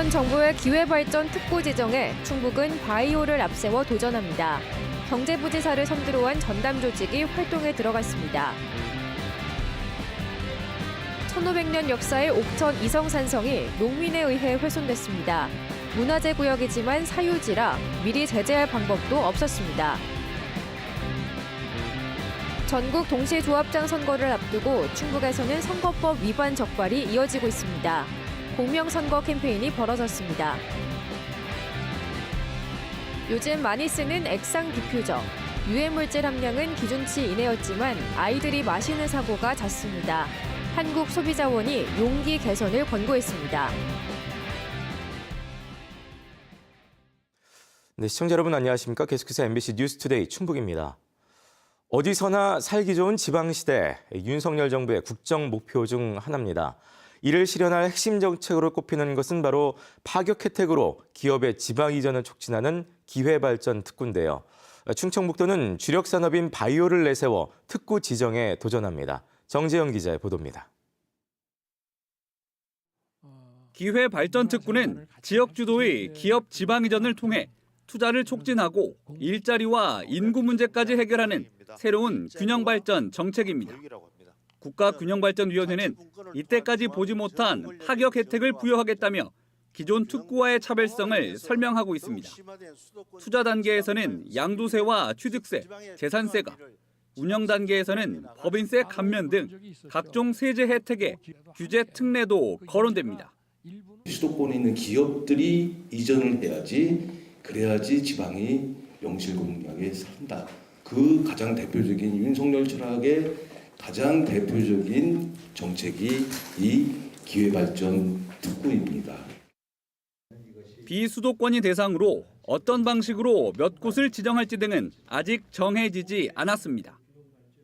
현 정부의 기회발전 특구 지정에 충북은 바이오를 앞세워 도전합니다. 경제부지사를 선두로 한 전담 조직이 활동에 들어갔습니다. 1500년 역사의 옥천 이성산성이 농민에 의해 훼손됐습니다. 문화재 구역이지만 사유지라 미리 제재할 방법도 없었습니다. 전국 동시조합장 선거를 앞두고 충북에서는 선거법 위반 적발이 이어지고 있습니다. 공명선거 캠페인이 벌어졌습니다. 요즘 많이 쓰는 액상 디퓨저. 유해물질 함량은 기준치 이내였지만 아이들이 마시는 사고가 잦습니다. 한국소비자원이 용기 개선을 권고했습니다. 네, 시청자 여러분 안녕하십니까? 계속해서 MBC 뉴스투데이 충북입니다. 어디서나 살기 좋은 지방시대, 윤석열 정부의 국정 목표 중 하나입니다. 이를 실현할 핵심 정책으로 꼽히는 것은 바로 파격 혜택으로 기업의 지방 이전을 촉진하는 기회발전 특구인데요. 충청북도는 주력 산업인 바이오를 내세워 특구 지정에 도전합니다. 정재영 기자의 보도입니다. 기회발전 특구는 지역 주도의 기업 지방 이전을 통해 투자를 촉진하고 일자리와 인구 문제까지 해결하는 새로운 균형발전 정책입니다. 국가균형발전위원회는 이때까지 보지 못한 파격 혜택을 부여하겠다며 기존 특구와의 차별성을 설명하고 있습니다. 투자 단계에서는 양도세와 취득세, 재산세가, 운영 단계에서는 법인세 감면 등 각종 세제 혜택에 규제 특례도 거론됩니다. 수도권에 있는 기업들이 이전을 해야지, 그래야지 지방이 명실공히하게 산다. 그 가장 대표적인 윤석열 철학의 가장 대표적인 정책이 이 기회발전 특구입니다. 비수도권이 대상으로 어떤 방식으로 몇 곳을 지정할지 등은 아직 정해지지 않았습니다.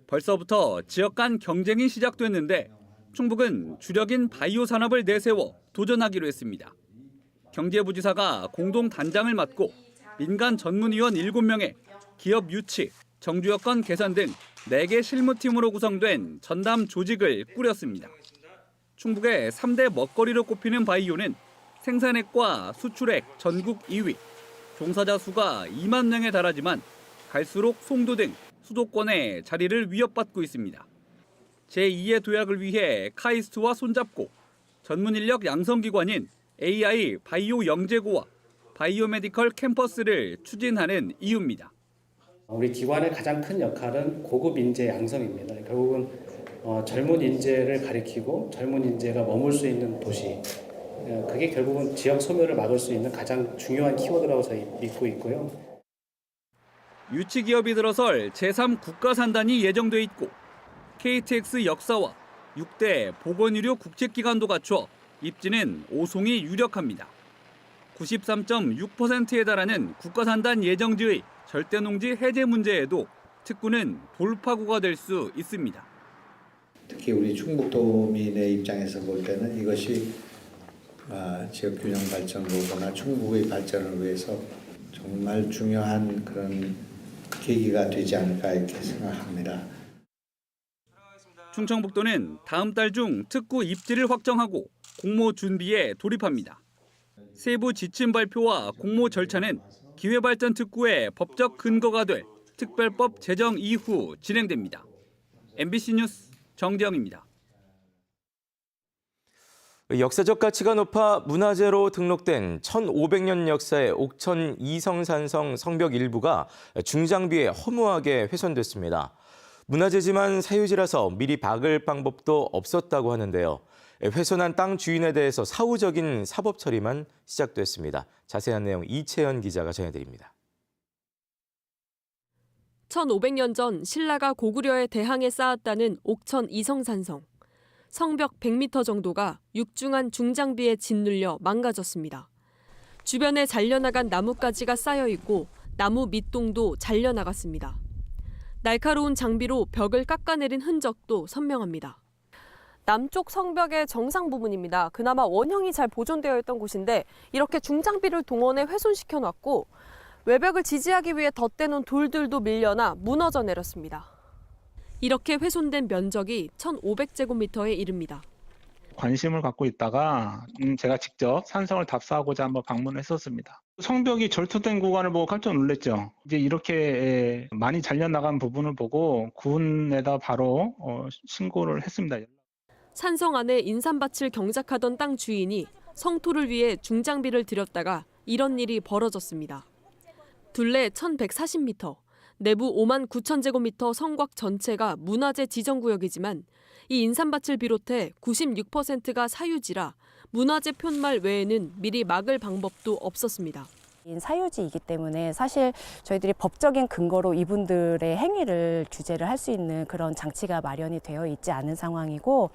벌써부터 지역 간 경쟁이 시작됐는데 충북은 주력인 바이오 산업을 내세워 도전하기로 했습니다. 경제부지사가 공동 단장을 맡고 민간 전문위원 7명에 기업 유치, 정주 여건 개선 등 4개 실무팀으로 구성된 전담 조직을 꾸렸습니다. 충북의 3대 먹거리로 꼽히는 바이오는 생산액과 수출액 전국 2위, 종사자 수가 2만 명에 달하지만 갈수록 송도 등 수도권의 자리를 위협받고 있습니다. 제2의 도약을 위해 카이스트와 손잡고 전문 인력 양성기관인 AI 바이오 영재고와 바이오메디컬 캠퍼스를 추진하는 이유입니다. 우리 기관의 가장 큰 역할은 고급 인재 양성입니다. 결국은 젊은 인재를 가리키고 젊은 인재가 머물 수 있는 도시, 그게 결국은 지역 소멸을 막을 수 있는 가장 중요한 키워드라고 저희 믿고 있고요. 유치 기업이 들어설 제3 국가산단이 예정돼 있고 KTX 역사와 6대 보건의료 국책기관도 갖춰 입지는 오송이 유력합니다. 93.6%에 달하는 국가산단 예정지의 절대농지 해제 문제에도 특구는 돌파구가 될 수 있습니다. 특히 우리 충북도민의 입장에서 볼 때는 이것이 지역 균형 발전을 오거나 충북의 발전을 위해서 정말 중요한 그런 계기가 되지 않을까 이렇게 생각합니다. 충청북도는 다음 달 중 특구 입지를 확정하고 공모 준비에 돌입합니다. 세부 지침 발표와 공모 절차는 기회발전 특구의 법적 근거가 될 특별법 제정 이후 진행됩니다. MBC 뉴스 정재영입니다. 역사적 가치가 높아 문화재로 등록된 1500년 역사의 옥천 이성산성 성벽 일부가 중장비에 허무하게 훼손됐습니다. 문화재지만 사유지라서 미리 박을 방법도 없었다고 하는데요. 훼손한 땅 주인에 대해서 사후적인 사법 처리만 시작됐습니다. 자세한 내용 이채연 기자가 전해드립니다. 1500년 전 신라가 고구려에 대항해 쌓았다는 옥천 이성산성. 성벽 100m 정도가 육중한 중장비에 짓눌려 망가졌습니다. 주변에 잘려나간 나뭇가지가 쌓여 있고 나무 밑동도 잘려나갔습니다. 날카로운 장비로 벽을 깎아내린 흔적도 선명합니다. 남쪽 성벽의 정상 부분입니다. 그나마 원형이 잘 보존되어 있던 곳인데 이렇게 중장비를 동원해 훼손시켜 놨고 외벽을 지지하기 위해 덧대놓은 돌들도 밀려나 무너져 내렸습니다. 이렇게 훼손된 면적이 1,500제곱미터에 이릅니다. 관심을 갖고 있다가 제가 직접 산성을 답사하고자 한번 방문했었습니다. 성벽이 절투된 구간을 보고 깜짝 놀랐죠. 이제 이렇게 많이 잘려나간 부분을 보고 군에다 바로 신고를 했습니다. 산성 안에 인삼밭을 경작하던 땅 주인이 성토를 위해 중장비를 들였다가 이런 일이 벌어졌습니다. 둘레 1140m, 내부 5만 9천 제곱미터 성곽 전체가 문화재 지정구역이지만 이 인삼밭을 비롯해 96%가 사유지라 문화재 푯말 외에는 미리 막을 방법도 없었습니다. 사유지이기 때문에 사실 저희들이 법적인 근거로 이분들의 행위를 규제를 할 수 있는 그런 장치가 마련이 되어 있지 않은 상황이고,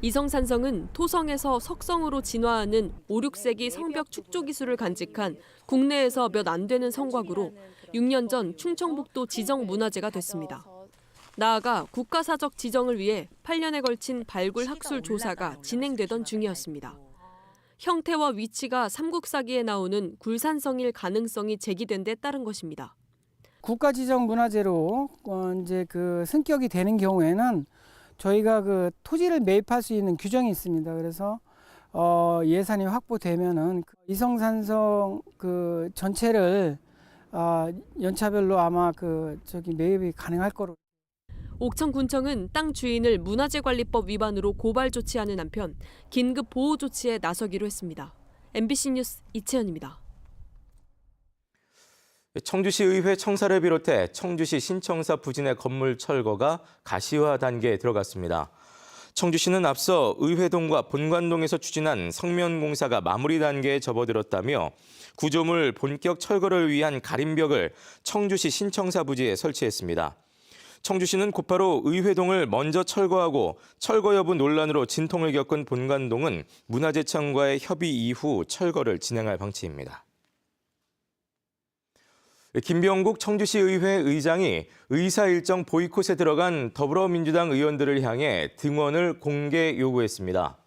이성산성은 토성에서 석성으로 진화하는 5, 6세기 성벽 축조 기술을 간직한 국내에서 몇 안 되는 성곽으로 6년 전 충청북도 지정문화재가 됐습니다. 나아가 국가사적 지정을 위해 8년에 걸친 발굴 학술 조사가 진행되던 중이었습니다. 형태와 위치가 삼국사기에 나오는 굴산성일 가능성이 제기된 데 따른 것입니다. 국가지정 문화재로 이제 그 승격이 되는 경우에는 저희가 그 토지를 매입할 수 있는 규정이 있습니다. 그래서 예산이 확보되면은 이성산성 그 전체를 연차별로 아마 매입이 가능할 거로. 옥천군청은 땅 주인을 문화재관리법 위반으로 고발 조치하는 한편 긴급 보호 조치에 나서기로 했습니다. MBC 뉴스 이채연입니다. 청주시 의회 청사를 비롯해 청주시 신청사 부진의 건물 철거가 가시화 단계에 들어갔습니다. 청주시는 앞서 의회동과 본관동에서 추진한 성면공사가 마무리 단계에 접어들었다며 구조물 본격 철거를 위한 가림벽을 청주시 신청사 부지에 설치했습니다. 청주시는 곧바로 의회동을 먼저 철거하고 철거 여부 논란으로 진통을 겪은 본관동은 문화재청과의 협의 이후 철거를 진행할 방침입니다. 김병국 청주시의회 의장이 의사 일정 보이콧에 들어간 더불어민주당 의원들을 향해 등원을 공개 요구했습니다.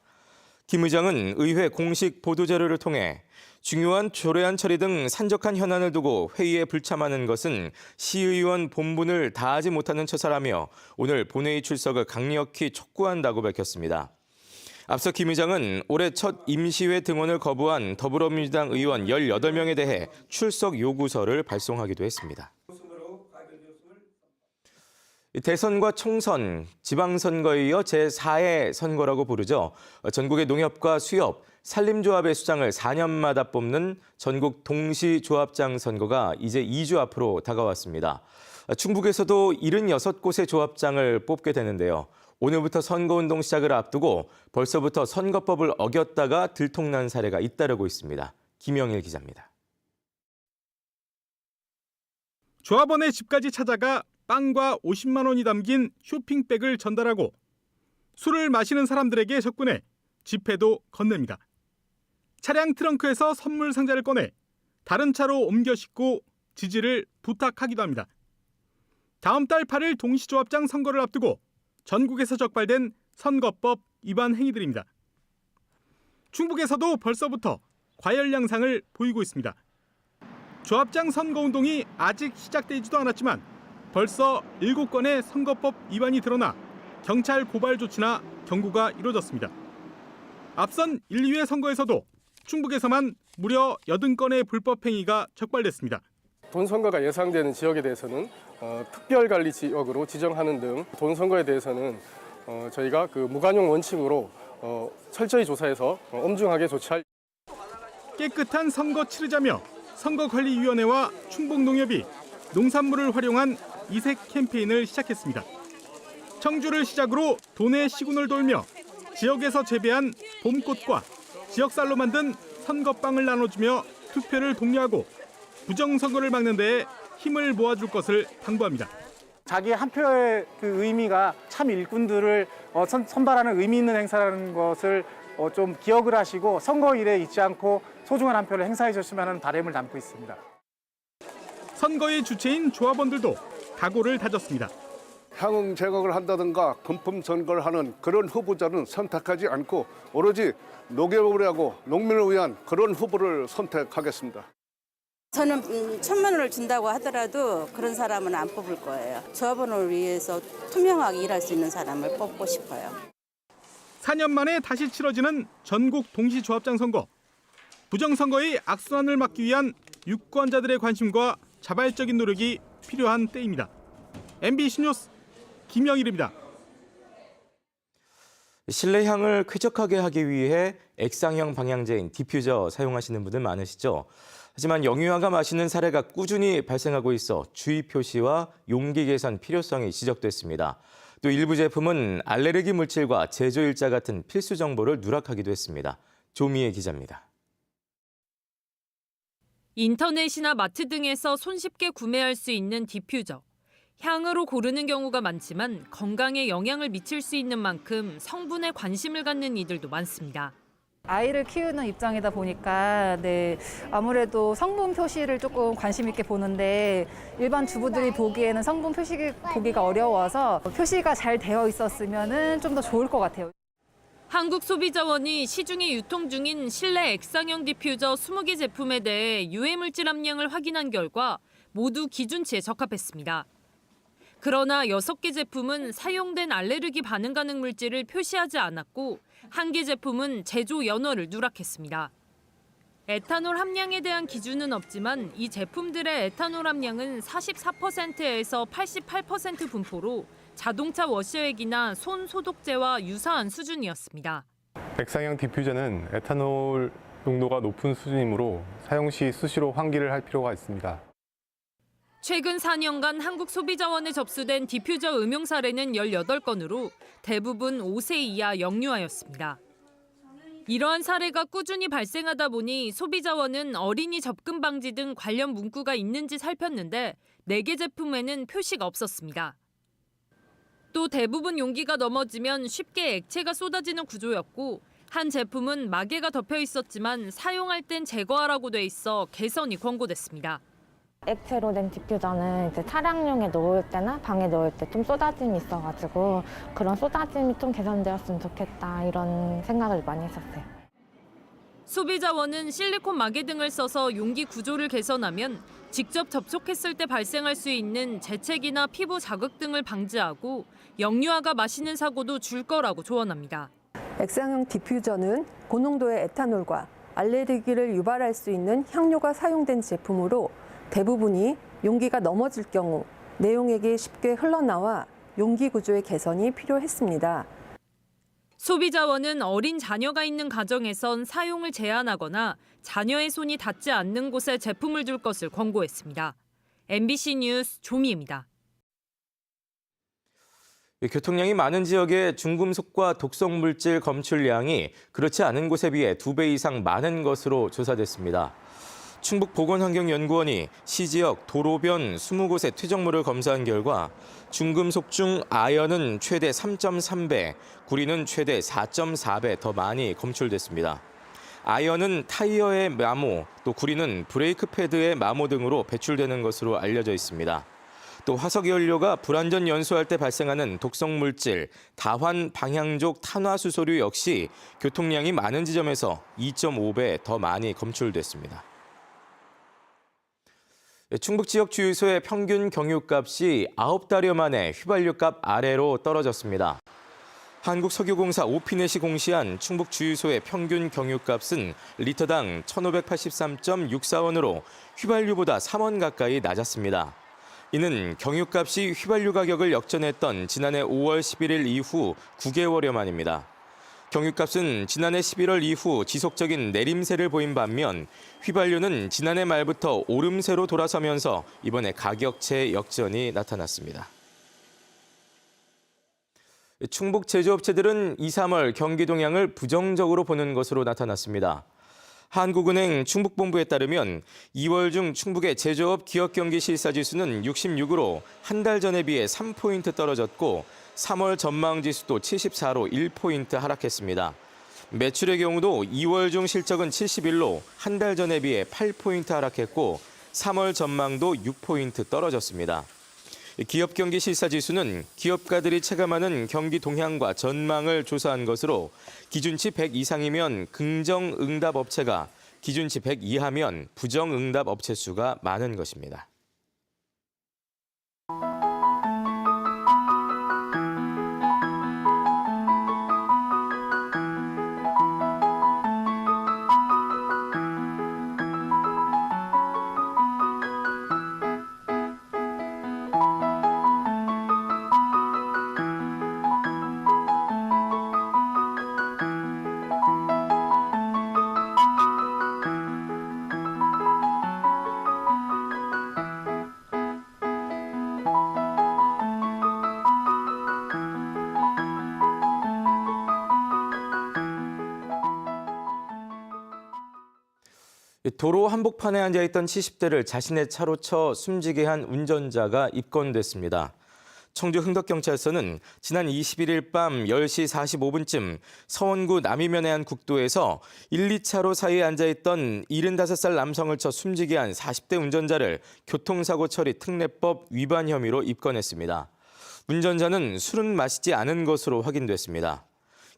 김 의장은 의회 공식 보도자료를 통해 중요한 조례안 처리 등 산적한 현안을 두고 회의에 불참하는 것은 시의원 본분을 다하지 못하는 처사라며 오늘 본회의 출석을 강력히 촉구한다고 밝혔습니다. 앞서 김 의장은 올해 첫 임시회 등원을 거부한 더불어민주당 의원 18명에 대해 출석 요구서를 발송하기도 했습니다. 대선과 총선, 지방선거에 이어 제4의 선거라고 부르죠. 전국의 농협과 수협, 산림조합의 수장을 4년마다 뽑는 전국 동시조합장 선거가 이제 2주 앞으로 다가왔습니다. 충북에서도 76곳의 조합장을 뽑게 되는데요. 오늘부터 선거운동 시작을 앞두고 벌써부터 선거법을 어겼다가 들통난 사례가 잇따르고 있습니다. 김영일 기자입니다. 조합원의 집까지 찾아가 빵과 50만 원이 담긴 쇼핑백을 전달하고 술을 마시는 사람들에게 접근해 지폐도 건넵니다. 차량 트렁크에서 선물 상자를 꺼내 다른 차로 옮겨 싣고 지지를 부탁하기도 합니다. 다음 달 8일 동시조합장 선거를 앞두고 전국에서 적발된 선거법 위반 행위들입니다. 충북에서도 벌써부터 과열 양상을 보이고 있습니다. 조합장 선거운동이 아직 시작되지도 않았지만 벌써 7건의 선거법 위반이 드러나 경찰 고발 조치나 경고가 이루어졌습니다. 앞선 1, 2회 선거에서도 충북에서만 무려 80건의 불법 행위가 적발됐습니다. 돈 선거가 예상되는 지역에 대해서는 특별관리 지역으로 지정하는 등 돈 선거에 대해서는 저희가 무관용 원칙으로 철저히 조사해서 엄중하게 조치할. 깨끗한 선거 치르자며 선거관리위원회와 충북농협이 농산물을 활용한 이색 캠페인을 시작했습니다. 청주를 시작으로 도내 시군을 돌며 지역에서 재배한 봄꽃과 지역쌀로 만든 선거빵을 나눠주며 투표를 독려하고 부정선거를 막는 데에 힘을 모아줄 것을 당부합니다. 자기 한 표의 그 의미가 참 일꾼들을 선발하는 의미 있는 행사라는 것을 좀 기억을 하시고 선거일에 잊지 않고 소중한 한 표를 행사해 주셨으면 하는 바람을 담고 있습니다. 선거의 주체인 조합원들도 각오를 다졌습니다. 향응 제거를 한다든가 금품 선거를 하는 그런 후보자는 선택하지 않고 오로지 농협을 하고 농민을 위한 그런 후보를 선택하겠습니다. 저는 1,000만 원을 준다고 하더라도 그런 사람은 안 뽑을 거예요. 조합원을 위해서 투명하게 일할 수 있는 사람을 뽑고 싶어요. 4년 만에 다시 치러지는 전국 동시조합장 선거. 부정선거의 악순환을 막기 위한 유권자들의 관심과 자발적인 노력이 필요한 때입니다. MBC 뉴스 김영일입니다. 실내 향을 쾌적하게 하기 위해 액상형 방향제인 디퓨저 사용하시는 분들 많으시죠? 하지만 영유아가 마시는 사례가 꾸준히 발생하고 있어 주의 표시와 용기 개선 필요성이 지적됐습니다. 또 일부 제품은 알레르기 물질과 제조일자 같은 필수 정보를 누락하기도 했습니다. 조미애 기자입니다. 인터넷이나 마트 등에서 손쉽게 구매할 수 있는 디퓨저. 향으로 고르는 경우가 많지만 건강에 영향을 미칠 수 있는 만큼 성분에 관심을 갖는 이들도 많습니다. 아이를 키우는 입장이다 보니까 아무래도 성분 표시를 조금 관심 있게 보는데 일반 주부들이 보기에는 성분 표시 보기가 어려워서 표시가 잘 되어 있었으면 좀 더 좋을 것 같아요. 한국소비자원이 시중에 유통 중인 실내 액상형 디퓨저 20개 제품에 대해 유해물질 함량을 확인한 결과 모두 기준치에 적합했습니다. 그러나 6개 제품은 사용된 알레르기 반응 가능 물질을 표시하지 않았고 1개 제품은 제조 연어를 누락했습니다. 에탄올 함량에 대한 기준은 없지만 이 제품들의 에탄올 함량은 44%에서 88% 분포로 자동차 워셔액이나 손 소독제와 유사한 수준이었습니다. 액상형 디퓨저는 에탄올 농도가 높은 수준이므로 사용 시 수시로 환기를 할 필요가 있습니다. 최근 4년간 한국소비자원에 접수된 디퓨저 음용 사례는 18건으로 대부분 5세 이하 영유아였습니다. 이러한 사례가 꾸준히 발생하다 보니 소비자원은 어린이 접근 방지 등 관련 문구가 있는지 살폈는데 4개 제품에는 표시가 없었습니다. 또 대부분 용기가 넘어지면 쉽게 액체가 쏟아지는 구조였고 한 제품은 마개가 덮여 있었지만 사용할 땐 제거하라고 돼 있어 개선이 권고됐습니다. 액체로 된 디퓨저는 이제 차량용에 넣을 때나 방에 넣을 때 좀 쏟아짐이 있어가지고 그런 쏟아짐이 좀 개선되었으면 좋겠다 이런 생각을 많이 했었어요. 소비자원은 실리콘 마개 등을 써서 용기 구조를 개선하면 직접 접촉했을 때 발생할 수 있는 재채기나 피부 자극 등을 방지하고 영유아가 마시는 사고도 줄 거라고 조언합니다. 액상형 디퓨저는 고농도의 에탄올과 알레르기를 유발할 수 있는 향료가 사용된 제품으로 대부분이 용기가 넘어질 경우 내용액이 쉽게 흘러나와 용기 구조의 개선이 필요했습니다. 소비자원은 어린 자녀가 있는 가정에선 사용을 제한하거나 자녀의 손이 닿지 않는 곳에 제품을 둘 것을 권고했습니다. MBC 뉴스 조미입니다. 교통량이 많은 지역의 중금속과 독성 물질 검출량이 그렇지 않은 곳에 비해 2배 이상 많은 것으로 조사됐습니다. 충북보건환경연구원이 시지역 도로변 20곳의 퇴적물을 검사한 결과 중금속 중 아연은 최대 3.3배, 구리는 최대 4.4배 더 많이 검출됐습니다. 아연은 타이어의 마모, 또 구리는 브레이크 패드의 마모 등으로 배출되는 것으로 알려져 있습니다. 또 화석 연료가 불안전 연소할 때 발생하는 독성 물질 다환 방향족 탄화수소류 역시 교통량이 많은 지점에서 2.5배 더 많이 검출됐습니다. 충북 지역 주유소의 평균 경유값이 9달여 만에 휘발유값 아래로 떨어졌습니다. 한국석유공사 오피넷이 공시한 충북 주유소의 평균 경유값은 리터당 1,583.64원으로 휘발유보다 3원 가까이 낮았습니다. 이는 경유값이 휘발유 가격을 역전했던 지난해 5월 11일 이후 9개월여 만입니다. 경유값은 지난해 11월 이후 지속적인 내림세를 보인 반면 휘발유는 지난해 말부터 오름세로 돌아서면서 이번에 가격체 역전이 나타났습니다. 충북 제조업체들은 2, 3월 경기 동향을 부정적으로 보는 것으로 나타났습니다. 한국은행 충북본부에 따르면 2월 중 충북의 제조업 기업 경기 실사지수는 66으로 한 달 전에 비해 3포인트 떨어졌고 3월 전망 지수도 74로 1포인트 하락했습니다. 매출의 경우도 2월 중 실적은 71로 한 달 전에 비해 8포인트 하락했고 3월 전망도 6포인트 떨어졌습니다. 기업 경기 실사지수는 기업가들이 체감하는 경기 동향과 전망을 조사한 것으로 기준치 100 이상이면 긍정 응답 업체가, 기준치 100 이하면 부정 응답 업체 수가 많은 것입니다. 도로 한복판에 앉아있던 70대를 자신의 차로 쳐 숨지게 한 운전자가 입건됐습니다. 청주 흥덕경찰서는 지난 21일 밤 10시 45분쯤 서원구 남이면의 한 국도에서 1, 2차로 사이에 앉아있던 75살 남성을 쳐 숨지게 한 40대 운전자를 교통사고 처리 특례법 위반 혐의로 입건했습니다. 운전자는 술은 마시지 않은 것으로 확인됐습니다.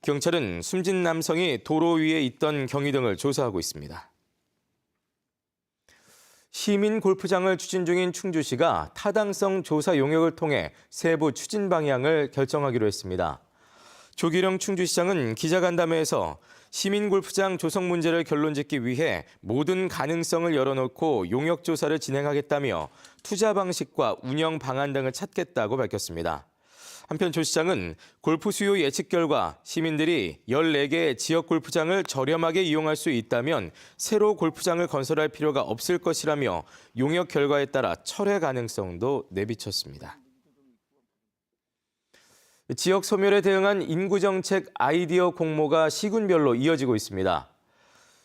경찰은 숨진 남성이 도로 위에 있던 경위 등을 조사하고 있습니다. 시민 골프장을 추진 중인 충주시가 타당성 조사 용역을 통해 세부 추진 방향을 결정하기로 했습니다. 조기령 충주시장은 기자간담회에서 시민 골프장 조성 문제를 결론짓기 위해 모든 가능성을 열어놓고 용역 조사를 진행하겠다며 투자 방식과 운영 방안 등을 찾겠다고 밝혔습니다. 한편 조 시장은 골프 수요 예측 결과 시민들이 14개의 지역 골프장을 저렴하게 이용할 수 있다면 새로 골프장을 건설할 필요가 없을 것이라며 용역 결과에 따라 철회 가능성도 내비쳤습니다. 지역 소멸에 대응한 인구정책 아이디어 공모가 시군별로 이어지고 있습니다.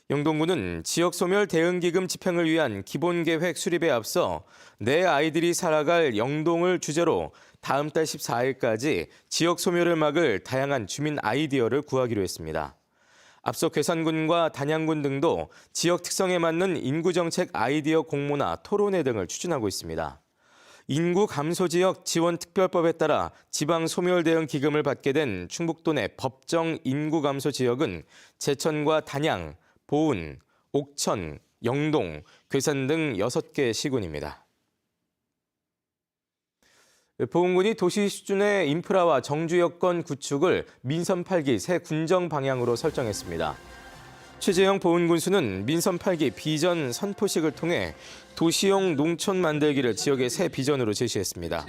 영동구는 지역 소멸 대응기금 집행을 위한 기본계획 수립에 앞서 내 아이들이 살아갈 영동을 주제로 다음 달 14일까지 지역 소멸을 막을 다양한 주민 아이디어를 구하기로 했습니다. 앞서 괴산군과 단양군 등도 지역 특성에 맞는 인구정책 아이디어 공모나 토론회 등을 추진하고 있습니다. 인구 감소 지역 지원 특별법에 따라 지방 소멸 대응 기금을 받게 된 충북도 내 법정 인구 감소 지역은 제천과 단양, 보은, 옥천, 영동, 괴산 등 6개 시군입니다. 보훈군이 도시 수준의 인프라와 정주 여건 구축을 민선 8기 새 군정 방향으로 설정했습니다. 최재형 보훈군수는 민선 8기 비전 선포식을 통해 도시형 농촌 만들기를 지역의 새 비전으로 제시했습니다.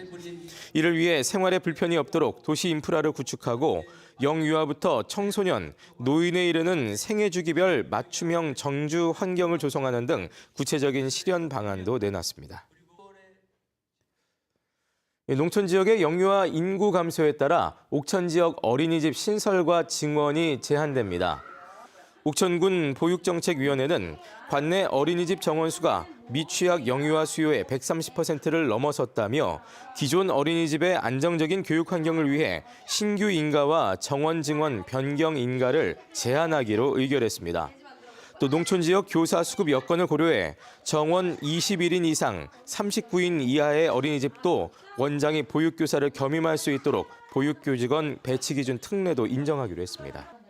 이를 위해 생활에 불편이 없도록 도시 인프라를 구축하고 영유아부터 청소년, 노인에 이르는 생애주기별 맞춤형 정주 환경을 조성하는 등 구체적인 실현 방안도 내놨습니다. 농촌 지역의 영유아 인구 감소에 따라 옥천 지역 어린이집 신설과 증원이 제한됩니다. 옥천군 보육정책위원회는 관내 어린이집 정원 수가 미취학 영유아 수요의 130%를 넘어섰다며 기존 어린이집의 안정적인 교육 환경을 위해 신규 인가와 정원 증원 변경 인가를 제한하기로 의결했습니다. 또 농촌 지역 교사 수급 여건을 고려해 정원 21인 이상 39인 이하의 어린이집도 원장이 보육교사를 겸임할 수 있도록 보육교직원 배치 기준 특례도 인정하기로 했습니다.